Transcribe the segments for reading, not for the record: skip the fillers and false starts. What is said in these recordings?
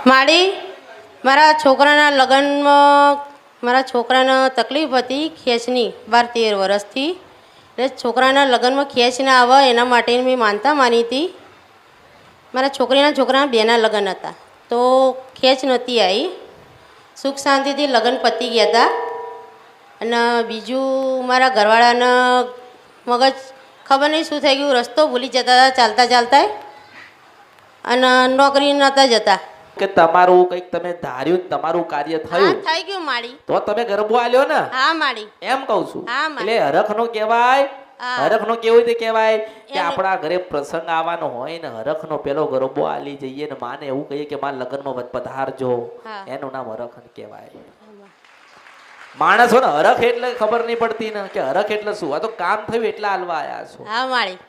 મારી મારા છોકરાના લગ્નમાં મારા છોકરાને તકલીફ હતી ખેંચની 12-13 વર્ષથી. એટલે છોકરાના લગ્નમાં ખેંચ ના આવે એના માટે મેં માનતા માની હતી. મારા છોકરાના બેના લગ્ન હતા તો ખેંચ નહોતી આવી. સુખ શાંતિથી લગ્ન પતી ગયા હતા. અને બીજું મારા ઘરવાળાના મગજ ખબર નહીં શું થઈ ગયું, રસ્તો ભૂલી જતા હતા ચાલતા ચાલતા, અને નોકરી નહોતા જતા. કે તમારું કંઈક તમે ધાર્યું તમારું કાર્ય થયું થઈ ગયું માળી. તો તમે ગરબો આલ્યો ને? હા માળી. એમ કહું છું. હા માળી. એટલે હરખનો કહેવાય. હા. હરખનો કેવું રીતે કહેવાય કે એમ. આપણા ઘરે પ્રસંગ આવવાનો હોય ને હરખનો પેલો ગરબો આલી જઈએ ને માને એવું કહીએ કે મારા લગ્નમાં પધારજો, હા. એનું નામ હરખ કહેવાય. માણસો ને હરખ એટલે ખબર નહીં પડતી ને કે હરખ એટલે શું. આ તો કામ થયું એટલે હાલવા આયા છો. હા માળી.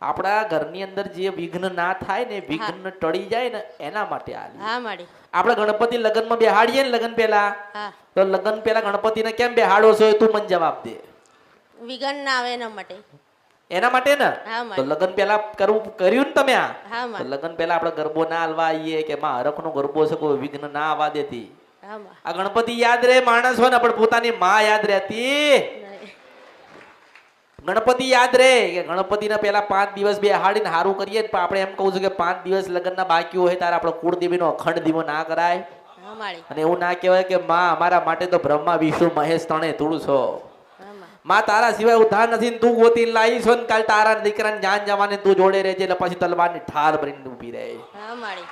આપણા ઘરની અંદર જે વિઘ્ન ના થાય ને વિઘ્ન ટળી જાય ને એના માટે આલી. હા માળી. આપણે ગણપતિ લગ્નમાં બેહાડીએ ને લગ્ન પહેલા, હા. તો લગ્ન પહેલા ગણપતિને કેમ બેહાડો છો એ તું મને જવાબ દે. વિઘન ના આવે એના માટે. એના માટે ને હા તો માળી. લગ્ન પહેલા કર્યું ને તમે આ. હા તો માળી. લગ્ન પહેલા આપણે ગરબો ના હાલવા આવીએ કે માં હરખનો ગરબો છે કોઈ વિઘ્ન ના આવવા દેતી. હા માળી. આ ગણપતિ યાદ રહે માણસ હોય ને પણ પોતાની માં યાદ રહેતી. ગણપતિ યાદ રહે કે ગણપતિને પેલા 5 દિવસ બેહાડીને હારું કરીએ ને આપણે એમ કહું છું કે 5 દિવસ લગ્નના બાકી હોય ત્યારે આપણે કુળદેવીનો અખંડ દીવો ના કરાય. હા માળી. અને એવું ના કહેવાય કે માં અમારા માટે તો બ્રહ્મા વિષ્ણુ મહેશ ત્રણે તું છો. હા માળી. માં તારા સિવાય ઉધાર નથી ને તું ગોતીને લાવી છો ને કાલ તારા દીકરાને જાન જવાને તું જોડે રહેજે એટલે પછી તલવારની ઠાર ભરીને ઊભી રહે. હા માળી.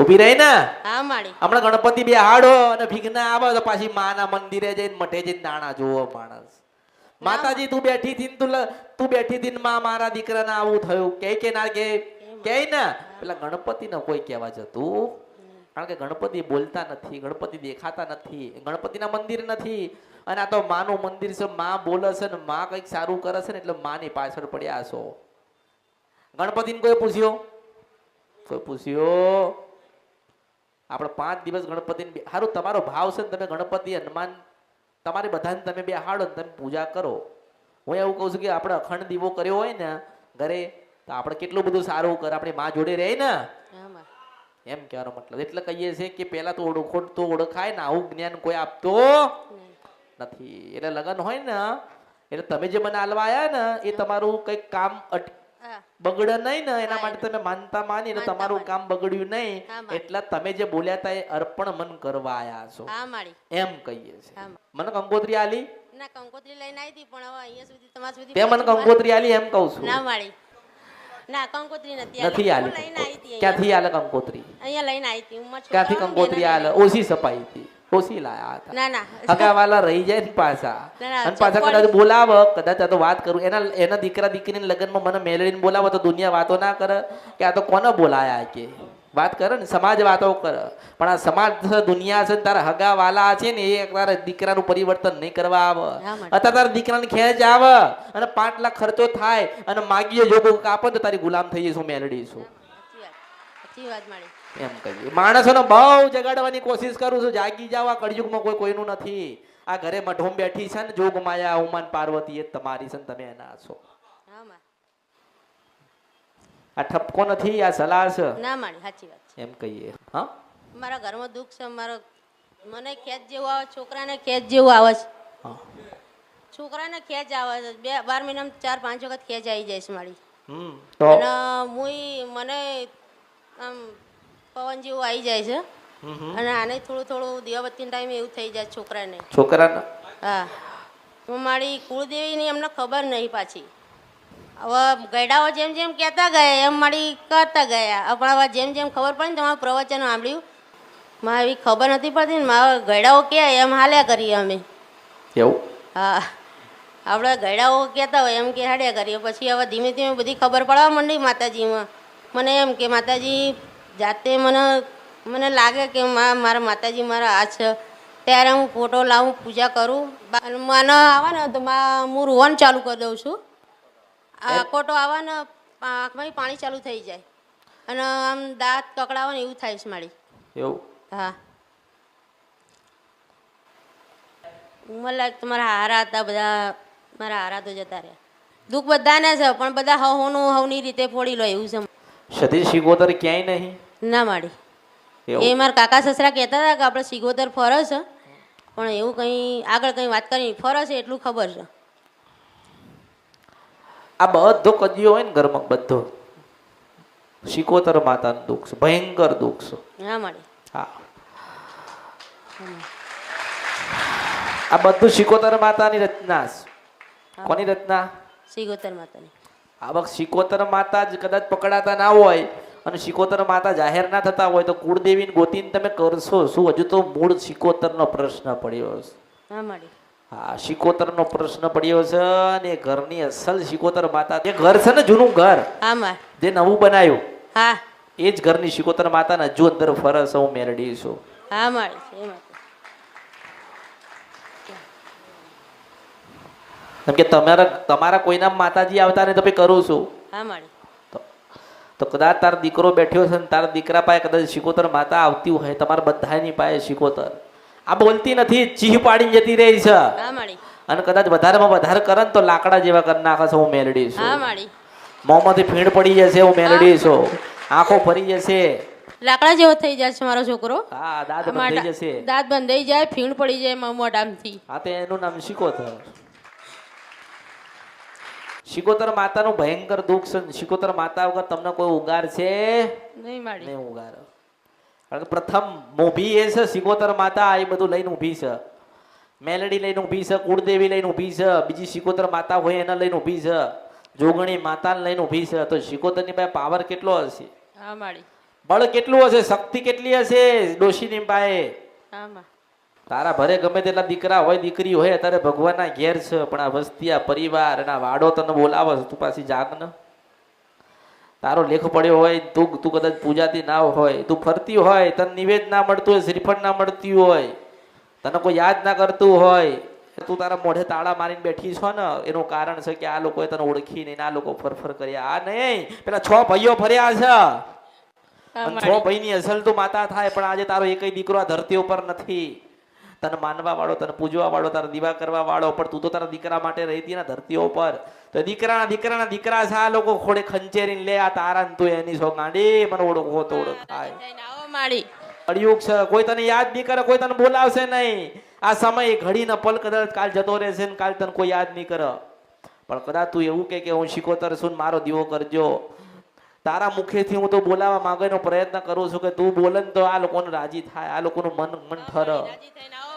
ઊભી રહી ને. હા માળી. હમણાં ગણપતિ બેહાડો અને વિઘ્ન આવે તો પાછી માના મંદિરે જઈને મઠે જઈને દાણા જોવો માણસ. માતાજી તું બેઠી થી તું બેઠી થી માં મારા દીકરાને આવું થયું કે ના કે ને પેલા ગણપતિને કોઈ કહેવા જતું. કારણ કે ગણપતિ બોલતા નથી, ગણપતિ દેખાતા નથી, ગણપતિના મંદિર નથી. અને આ તો માનું મંદિર છે, માં બોલે છે ને માં કંઈક સારું કરે છે ને એટલે માની પાછળ પડ્યા છો. ગણપતિને કોઈ પૂછ્યો? કોઈ પૂછ્યો? આપણે 5 દિવસ ગણપતિને સારું તમારો ભાવ છે ને તમે ગણપતિ હનુમાન તમારે બધાને તમે બેહાડો ને તમે પૂજા કરો. હું એવું કહું છું કે આપણે અખંડ દીવો કર્યો હોય ને ઘરે તો આપણે કેટલું બધું સારું કરે, આપણી માં જોડે રહે ને. હા માળી. એમ કહેવાનો મતલબ એટલે કહીએ છીએ કે પેલા તો ઓળખાય ને આવું જ્ઞાન કોઈ આપતો નથી. એટલે લગ્ન હોય ને એટલે તમે જે મને હાલવા આવ્યા ને એ તમારું કંઈક કામ હા. બગડે નહીં ને એના હા, માટે તમે માનતા માની એટલે માનતા તમારું માની. કામ બગડ્યું નહીં. હા, માળી. એટલે તમે જે બોલ્યા હતા એ અર્પણ મન કરવા આયા છો હા માળી. એમ કહીએ છીએ. હા. મને કંકોત્રી આલી ના કંકોત્રી લઈને આવી હતી પણ હવે અહીંયા સુધી તમારા સુધી તે મને કંકોત્રી આલી એમ કહું છું. ના માળી. ના કંકોત્રી નથી નથી હું આલી. લઈને આવી હતી ક્યાંથી આલે કંકોત્રી? અહીંયા લઈને આવી હતી ઉંમર ક્યાંથી છોકરાઓને કંકોત્રી બેના આલે? લઈને. ઓછી સપાઈ હતી, ઓછી લાયા હતા. ના ના હગાવાલા રહી જાય ને પાછા ના, અને પાછા ચોપડી. કદાચ બોલાવે કદાચ આ તો વાત કરું એના દીકરા દીકરીના લગ્નમાં મને મેળવીને બોલાવે તો દુનિયા વાતો ના કરે કે આ તો કોને બોલાયા કે વાત કરે ને સમાજ વાતો કરે. પણ આ સમાજ છે, દુનિયા છે ને તારા હગાવાલા છે ને એ તારા દીકરાનું પરિવર્તન નહીં કરવા આવે. હા, માળી. અત્યારે તારા દીકરાને ખેંચ આવે અને 5 લાખ ખર્ચો થાય અને માગીએ જોગો કાપે તો તારી ગુલામ થઈ જઈશું, મેલડી છું. સાચી વાત માળી. એમ કહીએ માણસોને બહુ જગાડવાની કોશિશ કરું છું. જાગી જાવ, આ કળિયુગમાં કોઈ કોઈનું નથી. આ ઘરે મઢોમ બેઠી છે ને જોગ માયા ઉમાન પાર્વતી એ તમારી છે ને તમે એના છો. હા માળી. આ ઠપકો નથી, આ સલાહ છે ના માળી સાચી વાત છે. એમ કહીએ. હા મારા ઘરમાં દુઃખ છે મને ખેંચ જેવું આવે, છોકરાને ખેંચ જેવું આવે છે. હા. છોકરાને ખેંચ આવે છે 12 મહિનામાં 4-5 વખત ખેંચ આવી જાય છે મારી. તો અને મને આમ પવન જેવું આવી જાય છે. અને આને થોડું દીવાબત્તીના ટાઈમે એવું થઈ જાય છોકરાને. છોકરાને હા. હું મારી કુળદેવીની એમને ખબર નહીં પાછી. હવે ગયડાઓ જેમ જેમ કહેતા ગયા એમ મારી કરતા ગયા. પણ હવે જેમ જેમ ખબર પડી ને તમારું પ્રવચન સાંભળ્યું મારે એવી ખબર નથી પડતી ને મારા ગયડાઓ કહે એમ હાલ્યા કરીએ અમે. એવું? હા. આપણે ગયડાઓ કહેતા હોય એમ કે હાડ્યા કરીએ. પછી હવે ધીમે ધીમે બધી ખબર પડવા માંડી માતાજીમાં. મને એમ કે માતાજી જાતે મને લાગે કે મારા માતાજી મારા હાથ છે ત્યારે હું ફોટો લાવું, પૂજા કરું. અને મને આવે ને તો હું રોવાનું ચાલુ કરી દઉં છું. આ ફોટો આવે ને આંખમાં પાણી ચાલુ થઈ જાય અને આમ દાંત કકડાવે ને એવું થાય છે મારી. એવું? હા. મને લાગે તમારા હારા હતા બધા, મારા હારા તો જતા રહ્યા. દુઃખ બધાને છે પણ બધા હવની રીતે ફોડી લો એવું છે. સતી શિકોતર ક્યાંય નહીં ના માડી એવું? એ મારા કાકા સસરા કહેતા હતા કે આપણે સિગોતર ફરે છે પણ એવું કંઈ આગળ કંઈ વાત કરી ફરે છે એટલું ખબર છે. આ બધો કજિયો હોય ને ઘરમાં બધો શિકોતર માતાનું દુઃખ છે, ભયંકર દુઃખ છે. ના માડી હા, આ બધું શિકોતર માતાની રચના છે. કોની રચના? સિગોતર માતાની. આ વખત શિકોતર માતા જ કદાચ પકડાતા ના હોય અને શિકોતર માતા જાહેર ના થતા હોય તો કુળદેવીને ગોતીને તમે કરશો શું? હજુ તો મૂળ શિકોતરનો પ્રશ્ન પડ્યો છે. ના માડી હા, શિકોતરનો પ્રશ્ન પડ્યો છે અને ઘરની અસલ શિકોતર માતા જે ઘર છે ને જૂનું ઘર હા માં જે નવું બનાવ્યું હા એ જ ઘરની શિકોતર માતાને હજુ અંદર ફરસ હું મેળવી છું. હા માડી એ માતા કેમ કે તમારા કોઈના માતાજી આવતા ને તો ભાઈ કરું છું હા માડી તો કદાચ તારો દીકરો બેઠ્યો છે ને તારા દીકરા પાસે કદાચ શિકોતર માતા આવતી હોય તમારા બધાની પાસે શિકોતર આ બોલતી નથી, ચીહ પાડીને જતી રહી છે હા માડી અને કદાચ વધારેમાં વધારે કરે ને તો લાકડા જેવા કરી નાખે છે હું મેલડી છું. હા માડી મોંમાંથી ફીણ પડી જશે હું મેલડી છું, આંખો ફરી જશે, લાકડા જેવો થઈ જાય છે મારો છોકરો. હા દાંત બંધાઈ જશે, દાંત બંધાઈ જાય, ફીણ પડી જાય મોઢામાંથી. હા તો એનું નામ શિકોતર. શિકોતર માતાનું ભયંકર દુઃખ છે. શિકોતર માતા વગર તમને કોઈ ઉગાર છે નહીં માડી નહીં ઉગાર. કારણ કે પ્રથમ મોભી એ છે શિકોતર માતા, એ બધું લઈને ઊભી છે. મેલડી લઈને ઊભી છે, કુળદેવી લઈને ઊભી છે, બીજી શિકોતર માતા હોય એને લઈને ઊભી છે, જોગણી માતાને લઈને ઊભી છે. તો શિકોતરની પાસે પાવર કેટલો હશે, હા માડી બળ કેટલું હશે, શક્તિ કેટલી હશે ડોશીની પાસે. હા માં તારા ભરે ગમે તેટલા દીકરા હોય દીકરી હોય અત્યારે ભગવાનના ઘેર છે પણ આ વસ્તી આ પરિવાર અને આ વાડો તને બોલાવે છે, તું પાછી જાગ ને. તારો લેખ પડ્યો હોય તું કદાચ પૂજાતી ના હોય, તું ફરતી હોય, તને નિવેદ ના મળતું હોય, શ્રીફળ ના મળતી હોય, તને કોઈ યાદ ના કરતું હોય, તું તારા મોઢે તાળા મારીને બેઠી છો ને એનું કારણ છે કે આ લોકોએ તને ઓળખી નહીં, આ લોકો ફરફર કર્યા. આ નહીં, પેલા 6 ભાઈઓ ફર્યા છે અને 6 ભાઈની અસલ તું માતા થાય પણ આજે તારો એકય દીકરો આ ધરતી ઉપર નથી. તને માનવા વાળો, તને પૂજવા વાળો, તારા દીવા કરવા વાળો, પણ તું તો તારા દીકરા માટે રહેતી ને ધરતીઓ પર. તો દીકરાના દીકરા છે આ લોકો ખોડે ખંચેરીને લે આ તારા તું એની છો ગાંડી, મને ઓળખો તો ઓળખાય. કળિયુગ છે, કોઈ તને યાદ નહીં કરે, કોઈ તને બોલાવશે નહીં. આ સમય ઘડીને પલ કદાચ કાલ જતો રહેશે ને કાલ તને કોઈ યાદ નહીં કરે. પણ કદાચ તું એવું કે હું શિકોતર છું મારો દીવો કરજો, તારા મુખેથી હું તો બોલાવવા માંગવાનો પ્રયત્ન કરું છું કે તું બોલે ને તો આ લોકોને રાજી થાય, આ લોકોનું મન ઠરે.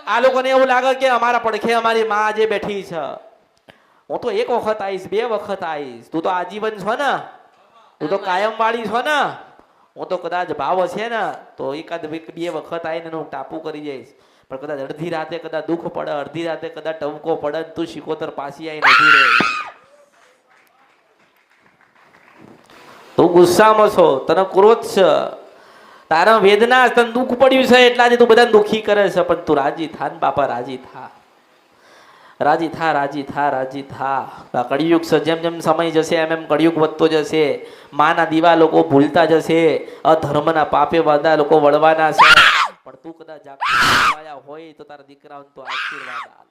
આ લોકોને એવું લાગે કે અમારા પડખે અમારી માં આજે બેઠી છે. હું તો એક વખત આવીશ, 2 વખત આવીશ, તું તો આજીવન છો ને, તું તો કાયમ વાળી છો ને. હું તો કદાચ ભાવ છે ને તો એકાદ 2 વખત આવીને હું ટાપુ કરી જઈશ. પણ કદાચ અડધી રાતે કદાચ દુઃખ પડે, અડધી રાતે કદાચ ટવકો પડે, તું શિકોતર પાછી આવીને ઊભી રહે. તું ગુસ્સામાં છો, તને ક્રોધ છે, તારા વેદના, તને દુઃખ પડ્યું છે એટલા જ તું બધાને દુઃખી કરે છે. પણ તું રાજી થા ને બાપા, રાજી થા, રાજી થા, રાજી થા, રાજી થા. આ કળિયુગ છે, જેમ જેમ સમય જશે એમ એમ કળિયુગ વધતો જશે. માના દીવા લોકો ભૂલતા જશે, અધર્મના પાપે બધા લોકો વળવાના છે. પણ તું કદાચ જાગતા હોય તો તારા દીકરાઓને તો આશીર્વાદ આલ.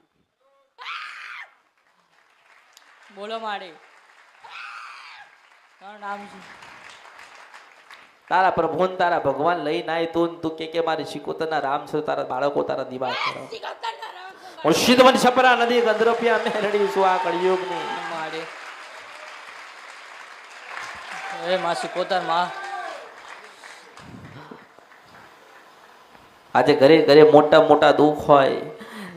બોલો માડી નામ છે તારા પ્રભુ ને તારા ભગવાન લઈ નાય તું કે મારી શિકોતરના રામ છે, તારા બાળકો તારા દીવા કરે. હું સિદ્ધવન છપરા નદી ગંધર્પિયા મેલડી છું આ કળિયુગની માડી. એ માં શિકોતર માં આજે ઘરે ઘરે મોટા મોટા દુઃખ હોય,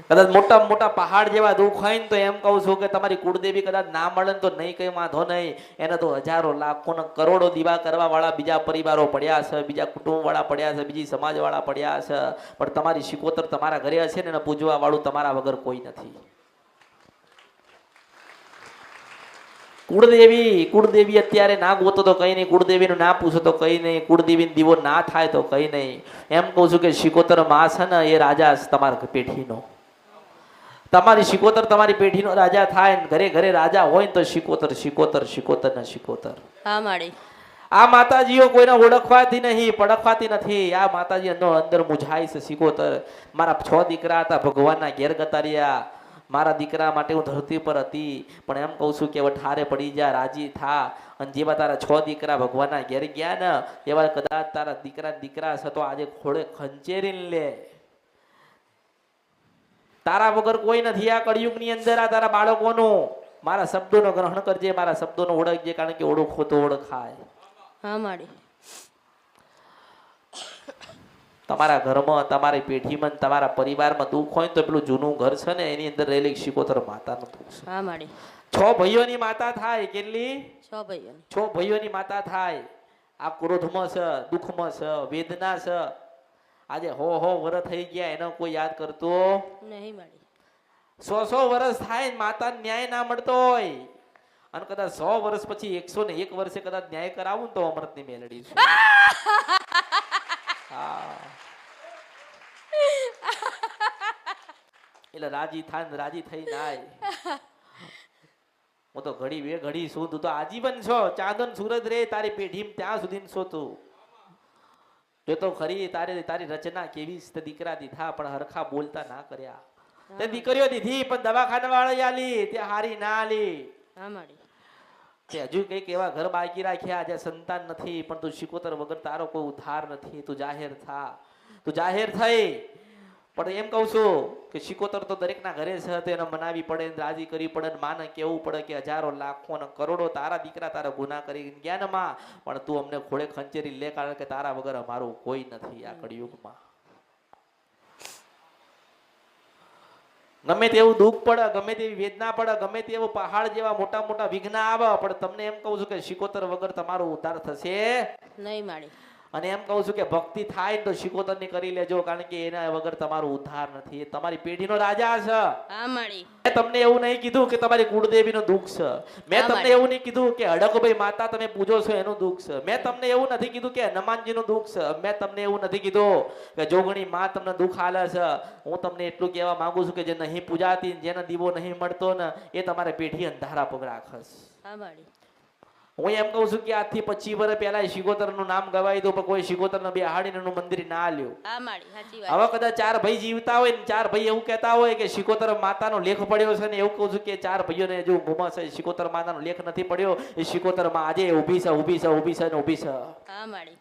કદાચ મોટા મોટા પહાડ જેવા દુઃખ હોય ને તો એમ કહું છું કે તમારી કુળદેવી કદાચ ના મળે ને તો નહીં કઈ વાંધો નહીં. એને તો હજારો લાખો ને કરોડો દીવા કરવા વાળા બીજા પરિવારો પડ્યા છે, બીજા કુટુંબ વાળા પડ્યા છે, બીજી સમાજ વાળા પડ્યા છે. પણ તમારી શિકોતર તમારા ઘરે હશે ને એને પૂજવા વાળું તમારા વગર કોઈ નથી. કુળદેવી અત્યારે ના ગોતો તો કઈ નહીં, કુળદેવીનું ના પૂછો તો કઈ નહીં, કુળદેવી દીવો ના થાય તો કઈ નહીં. એમ કહું છું કે શિકોતર માં છે ને એ રાજા તમારા પેઢીનો, તમારી શિકોતર તમારી પેઢીનો રાજા થાય ને ઘરે ઘરે રાજા હોય ને તો શિકોતર શિકોતર શિકોતર ને શિકોતર. હા માડી આ માતાજીઓ કોઈને ઓળખવાતી નહીં, પડખવાતી નથી. આ માતાજી અંદર મુંજાય છે શિકોતર. મારા 6 દીકરા હતા ભગવાનના ઘેર ગતા રહ્યા, મારા દીકરા માટે હું ધરતી પર હતી, પણ એમ કહું છું કે હવે ઠારે પડી જા, રાજી થા, અને જેવા તારા 6 દીકરા ભગવાનના ઘેર ગયા ને એવા કદાચ તારા દીકરા છે તો આજે ખોળે ખંચેરીને લે. તારા વગર કોઈ નથી આ કળિયુગની અંદર. આ તારા બાળકોનું મારા શબ્દોનો ગ્રહણ કરજે, મારા શબ્દોનો ઓળખજે, કારણ કે ઓળખો તો ઓળખાય. હા માડી. તમારા ઘરમાં, તમારી પેઢીમાં, તમારા પરિવારમાં દુઃખ હોય તો પેલું જૂનું ઘર છે ને એની અંદર રહેલી શિકોતર માતાનું દુઃખ છે. હા માડી. 6 ભાઈઓની માતા થાય. કેટલી? 6 ભાઈઓની. 6 ભાઈઓની માતા થાય. આ ક્રોધમાં છે, દુઃખમાં છે, વેદના છે. આજે હો વરસ થઈ ગયા એનો કોઈ યાદ કરતો નહીં માડી. 100 વર્ષ થાય માતા ન્યાય ના મળતો હોય, અને કદાચ 100 વર્ષ પછી 101 વર્ષે કદાચ ન્યાય કરાવું તો અમૃતની મેલડી છે. એટલે રાજી થાય, રાજી થઈ નાય. હું તો ઘડી બે ઘડી છું, તું તો આજીવન છો. ચાંદન સુરત રે તારી પેઢી ત્યાં સુધી છો તું. જો તો ખરી તારી રચના કેવી છે. દીકરા દીધા પણ હરખા બોલતા ના કર્યા. તે દીકરીઓ દીધી પણ દવાખાના વાળા આલી, તે હારી ના આલી. હા માડી. તે હજુ કઈક એવા ઘર બાકી રાખ્યા જે સંતાન નથી, પણ તું શિકોતર વગર તારો કોઈ ઉદ્ધાર નથી. તું જાહેર થા, તું જાહેર થઈ. પણ એમ કહું છું કે શિકોતર તો દરેકના ઘરે છે, તો એને મનાવી પડે, રાજી કરવી પડે, માને કેવું પડે કે હજારો લાખો ને કરોડો તારા દીકરા તારા ગુના કરી ગયા માં, પણ તું અમને ખોળે ખંચેરી લે, કારણ કે તારા વગર અમારું કોઈ નથી આ કળિયુગમાં. ગમે તેવું દુઃખ પડે, ગમે તેવી વેદના પડે, ગમે તેવું પહાડ જેવા મોટા મોટા વિઘ્ન આવે, પણ તમને એમ કહું છું કે શિકોતર વગર તમારો ઉદ્ધાર થશે નહીં માડી. અને એમ કહું છું કે ભક્તિ થાય તો શિકોતર ની કરી લેજો, કારણ કે એના વગર તમારો ઉદ્ધાર નથી. એ તમારી પેઢીનો રાજા છે. હા માડી. મેં તમને એવું નહીં કીધું કે તમારી કુળદેવીનો દુઃખ છે. મેં તમને એવું નહીં કીધું કે હડકભાઈ માતા તમે પૂજો છો એનું દુઃખ છે. મેં તમને એવું નથી કીધું કે હનુમાનજીનું દુઃખ છે. મેં તમને એવું નથી કીધું કે જોગણી માં તમને દુઃખ આલે છે. હું તમને એટલું કહેવા માંગુ છું કે જે નહીં પૂજાતી, જેને દીવો નહીં મળતો ને, એ તમારે પેઢી અંધારા પગ રાખસ. હા માડી. હું એમ કહું છું કે આજથી 25 વર્ષ પહેલા શિકોતર નું નામ ગવાઈ દો, પણ કોઈ શિકોતર ને બેહાડીને એનું મંદિર ના લ્યો. હા માડી. સાચી વાત. હવે કદાચ 4 ભાઈ જીવતા હોય ને 4 ભાઈ એવું કહેતા હોય કે શિકોતર માતાનો લેખ પડ્યો છે, ને એવું કહું છું કે 4 ભાઈઓને જો ગુમા છે, શિકોતર માતાનો લેખ નથી પડ્યો. એ શિકોતર માં આજે ઊભી છે, ઊભી છે, ઊભી છે ને ઊભી છે. હા માડી.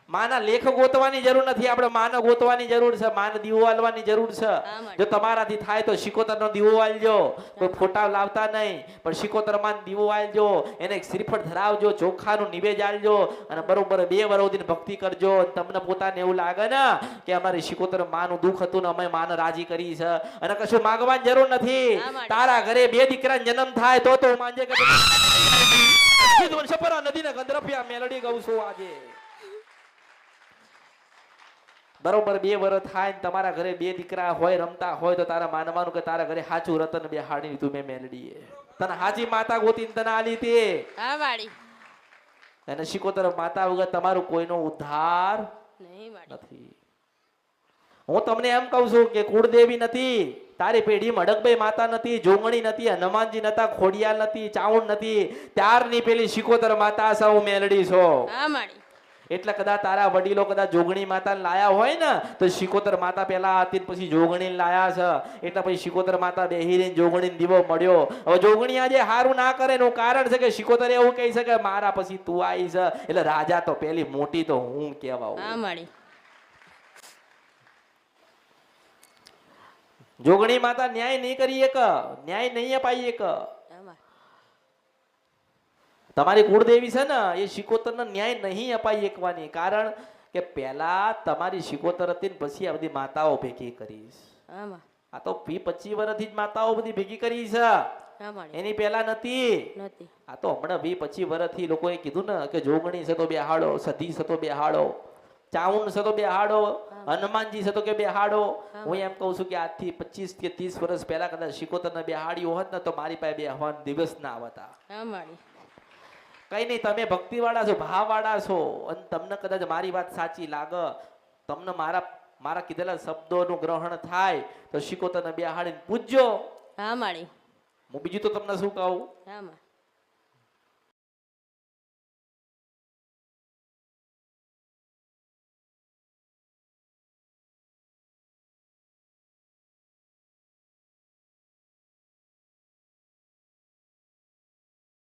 માના લેખ ગોતવાની જરૂર નથી, આપણે માને ગોતવાની જરૂર છે, માને દીવો વાલવાની જરૂર છે. જો તમારાથી થાય તો શિકોતર નો દીવો વાલજો, કોઈ ફોટા લાવતા નહીં, પણ શિકોતર માં દીવો વાલજો, એને એક શ્રીફળ ધરાવજો, ચોખાનું નિવેદ આલજો, અને બરોબર 2 વર્ષ સુધી ભક્તિ કરજો. તમને પોતાને એવું લાગે ને કે અમારી શિકોતર માનું દુઃખ હતું ને અમે માને રાજી કરી છે, અને કશું માંગવાની જરૂર નથી. તારા ઘરે 2 દીકરા જન્મ થાય તો હું માંજે કે નદીને ગંધરફિયા મેલડી ગઉં છું આજે. બરોબર 2 વર્ષ થાય ને તમારા ઘરે 2 દીકરા હોય, રમતા હોય, તો તારા માનવાનું કે તારા ઘરે સાચું રતન બેહાડી તું મેં મેલડીએ તને હાજી માતા ગોતીને તને આલી તે. હા માડી. અને શિકોતર માતા વગર તમારું કોઈનો ઉદ્ધાર નહીં માડી. નથી. હું તમને એમ કહું છું કે કુળદેવી નથી, તારી પેઢીમાં હડકભાઈ માતા નથી, જોગણી નથી, હનુમાનજી નતા, ખોડિયાલ નથી, ચાઉંડ નથી, ત્યારની પેલી શિકોતર માતા છે, હું મેલડી છો. હા માડી. એટલે કદાચ તારા વડીલો કદાચ જોગણી માતા લાયા હોય ને, તો શિકોતર માતા પેલા હતી પછી જોગણી લાયા છે, એટલે પછી શિકોતર માતા બેહીને જોગણી દીવો મળ્યો. હવે જોગણી આજે હારું ના કરે એનું કારણ છે કે શિકોતર એવું કહી છે કે મારા પછી તું આવી છે, એટલે રાજા તો પેલી મોટી તો હું કહેવાઉં. હા માડી. જોગણી માતા ન્યાય નહીં કરી એક, ન્યાય નહીં અપાઈ એક. તમારી કુળદેવી છે ને, એ શિકોતરને ન્યાય નહીં અપાઈ એકવાની, કારણ કે પહેલા તમારી શિકોતર હતી ને પછી આ બધી માતાઓ ભેગી કરી. આ તો 25 વર્ષથી જ માતાઓ બધી ભેગી કરી છે, એની પહેલા નથી. આ તો હમણાં 25 વર્ષથી લોકોએ કીધું ને કે જોગણી છે તો બેહાડો, સધી છે તો બેહાડો, ચાઉંડ છે તો બેહાડો, હનુમાનજી છે તો કે બેહાડો. હું એમ કહું છું કે આજથી 25 કે 30 વર્ષ પહેલા કદાચ શિકોતરને બેહાડ્યું હોત ને તો મારી પાસે બેહવાના દિવસ ના આવતા. કઈ નહીં, તમે ભક્તિ વાળા છો, ભાવ વાળા છો, અને તમને કદાચ મારી વાત સાચી લાગે, તમને મારા કીધેલા શબ્દોનું ગ્રહણ થાય તો શિકોતરને બેહાડીને પૂજજો. હા માડી. હું બીજું તો તમને શું કહું?